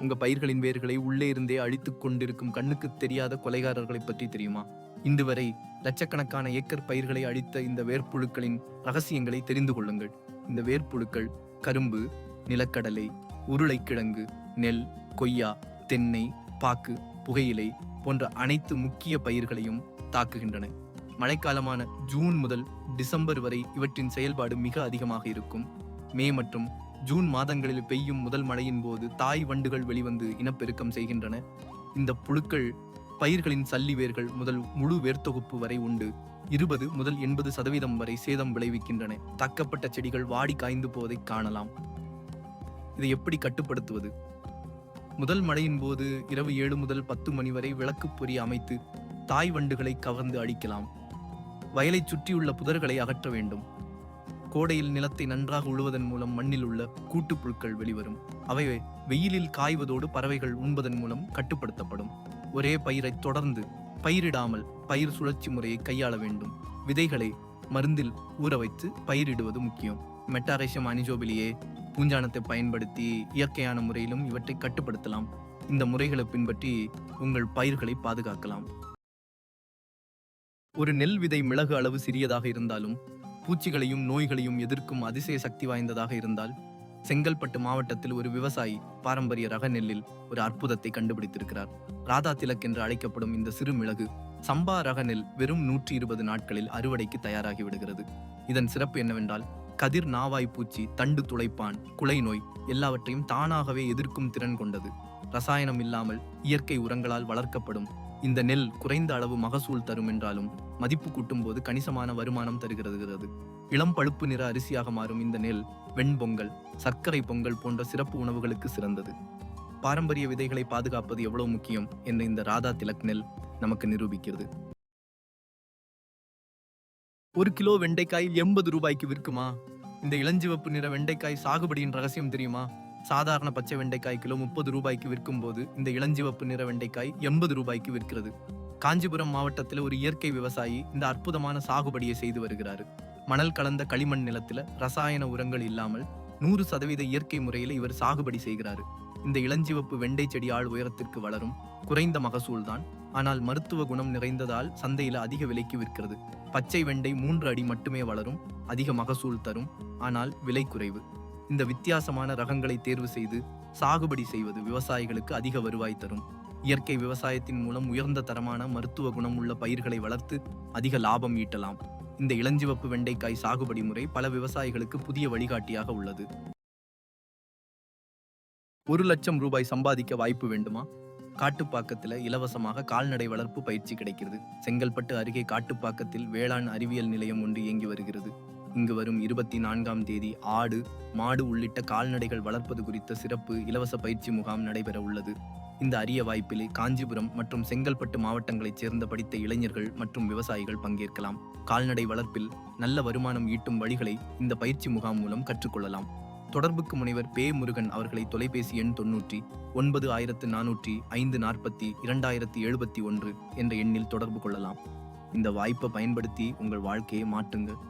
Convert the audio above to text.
உங்க பயிர்களின் வேர்களை உள்ளே இருந்தே அழித்துக் கொண்டிருக்கும் கண்ணுக்கு தெரியாத கொலைகாரர்களை பற்றி தெரியுமா? இன்று வரை லட்சக்கணக்கான ஏக்கர் பயிர்களை அழித்த இந்த வேர்ப்புழுக்களின் ரகசியங்களை தெரிந்து கொள்ளுங்கள். இந்த வேர்ப்புழுக்கள் கரும்பு, நிலக்கடலை, உருளைக்கிழங்கு, நெல், கொய்யா, தென்னை, பாக்கு, புகையிலை போன்ற அனைத்து முக்கிய பயிர்களையும் தாக்குகின்றன. மழைக்காலமான ஜூன் முதல் டிசம்பர் வரை இவற்றின் செயல்பாடு மிக அதிகமாக இருக்கும். மே மற்றும் ஜூன் மாதங்களில் பெய்யும் முதல் மழையின் போது தாய் வண்டுகள் வெளிவந்து இனப்பெருக்கம் செய்கின்றன. இந்த புழுக்கள் பயிர்களின் சல்லி வேர்கள் முதல் முழு வேர்த்தொகுப்பு வரை உண்டு 20 முதல் 80% வரை சேதம் விளைவிக்கின்றன. தக்கப்பட்ட செடிகள் வாடி காய்ந்து போவதை காணலாம். இதை எப்படி கட்டுப்படுத்துவது? முதல் மழையின் போது இரவு 7 முதல் 10 மணி வரை விளக்கு பொறி அமைத்து தாய் வண்டுகளை கவர்ந்து அழிக்கலாம். வயலை சுற்றியுள்ள புதர்களை அகற்ற வேண்டும். கோடையில் நிலத்தை நன்றாக உழுவதன் மூலம் மண்ணில் உள்ள கூட்டுப்புழுக்கள் வெளிவரும். அவை வெயிலில் காய்வதோடு பறவைகள் உண்பதன் மூலம் கட்டுப்படுத்தப்படும். ஒரே பயிரை தொடர்ந்து பயிரிடாமல் பயிர் சுழற்சி முறையை கையாள வேண்டும். விதைகளை மருந்தில் ஊற வைத்து பயிரிடுவது முக்கியம். மெட்டாரேஷியம் அனிஜோபிலியே பூஞ்சானத்தை பயன்படுத்தி இயற்கையான முறையிலும் இவற்றை கட்டுப்படுத்தலாம். இந்த முறைகளை பின்பற்றி உங்கள் பயிர்களை பாதுகாக்கலாம். ஒரு நெல் விதை மிளகு அளவு சிறியதாக இருந்தாலும் பூச்சிகளையும் நோய்களையும் எதிர்க்கும் அதிசய சக்தி வாய்ந்ததாக இருந்தால், செங்கல்பட்டு மாவட்டத்தில் ஒரு விவசாயி பாரம்பரிய ரக நெல்லில் ஒரு அற்புதத்தை கண்டுபிடித்திருக்கிறார். ராதா திலக் என்று அழைக்கப்படும் இந்த சிறு மிளகு சம்பா ரக நெல் வெறும் 120 நாட்களில் அறுவடைக்கு தயாராகி விடுகிறது. இதன் சிறப்பு என்னவென்றால், கதிர் நாவாய் பூச்சி, தண்டு துளைப்பான், குலை நோய் எல்லாவற்றையும் தானாகவே எதிர்க்கும் திறன் கொண்டது. ரசாயனம் இல்லாமல் இயற்கை உரங்களால் வளர்க்கப்படும் இந்த நெல் குறைந்த அளவு மகசூல் தரும் என்றாலும் மதிப்பு கூட்டும் போது கணிசமான வருமானம் தருகிறது. இளம் பழுப்பு நிற அரிசியாக மாறும் இந்த நெல் வெண்பொங்கல், சர்க்கரை பொங்கல் போன்ற சிறப்பு உணவுகளுக்கு சிறந்தது. பாரம்பரிய விதைகளை பாதுகாப்பது எவ்வளவு முக்கியம் என்று இந்த ராதா திலக் நெல் நமக்கு நிரூபிக்கிறது. 1 கிலோ வெண்டைக்காய் 80 ரூபாய்க்கு விற்குமா? இந்த இளஞ்சிவப்பு நிற வெண்டைக்காய் சாகுபடியின் ரகசியம் தெரியுமா? சாதாரண பச்சை வெண்டைக்காய் கிலோ 30 ரூபாய்க்கு விற்கும் போது இந்த இளஞ்சிவப்பு நிற வெண்டைக்காய் 80 ரூபாய்க்கு விற்கிறது. காஞ்சிபுரம் மாவட்டத்தில் ஒரு இயற்கை விவசாயி இந்த அற்புதமான சாகுபடியை செய்து வருகிறார். மணல் கலந்த களிமண் நிலத்தில் ரசாயன உரங்கள் இல்லாமல் 100% இயற்கை முறையில் இவர் சாகுபடி செய்கிறார். இந்த இளஞ்சிவப்பு வெண்டை செடி ஆள் உயரத்திற்கு வளரும். குறைந்த மகசூல் தான், ஆனால் மருத்துவ குணம் நிறைந்ததால் சந்தையில் அதிக விலைக்கு விற்கிறது. பச்சை வெண்டை 3 அடி மட்டுமே வளரும், அதிக மகசூல் தரும், ஆனால் விலை குறைவு. இந்த வித்தியாசமான ரகங்களை தேர்வு செய்து சாகுபடி செய்வது விவசாயிகளுக்கு அதிக வருவாய் தரும். இயற்கை விவசாயத்தின் மூலம் உயர்ந்த தரமான மருத்துவ குணம் உள்ள பயிர்களை வளர்த்து அதிக லாபம் ஈட்டலாம். இந்த இளஞ்சிவப்பு வெண்டைக்காய் சாகுபடி முறை பல விவசாயிகளுக்கு புதிய வழிகாட்டியாக உள்ளது. 1 லட்சம் ரூபாய் சம்பாதிக்க வாய்ப்பு வேண்டுமா? காட்டுப்பாக்கத்தில் இலவசமாக கால்நடை வளர்ப்பு பயிற்சி கிடைக்கிறது. செங்கல்பட்டு அருகே காட்டுப்பாக்கத்தில் வேளாண் அறிவியல் நிலையம் ஒன்று இயங்கி வருகிறது. இங்கு வரும் 24ஆம் தேதி ஆடு, மாடு உள்ளிட்ட கால்நடைகள் வளர்ப்பது குறித்த சிறப்பு இலவச பயிற்சி முகாம் நடைபெற உள்ளது. இந்த அரிய வாய்ப்பிலே காஞ்சிபுரம் மற்றும் செங்கல்பட்டு மாவட்டங்களைச் சேர்ந்த படித்த இளைஞர்கள் மற்றும் விவசாயிகள் பங்கேற்கலாம். கால்நடை வளர்ப்பில் நல்ல வருமானம் ஈட்டும் வழிகளை இந்த பயிற்சி முகாம் மூலம் கற்றுக்கொள்ளலாம். தொடர்புக்கு முனைவர் பே. முருகன் அவர்களை தொலைபேசி எண் 90 1400 540 2071 என்ற எண்ணில் தொடர்பு கொள்ளலாம். இந்த வாய்ப்பை பயன்படுத்தி உங்கள் வாழ்க்கையை மாற்றுங்கள்.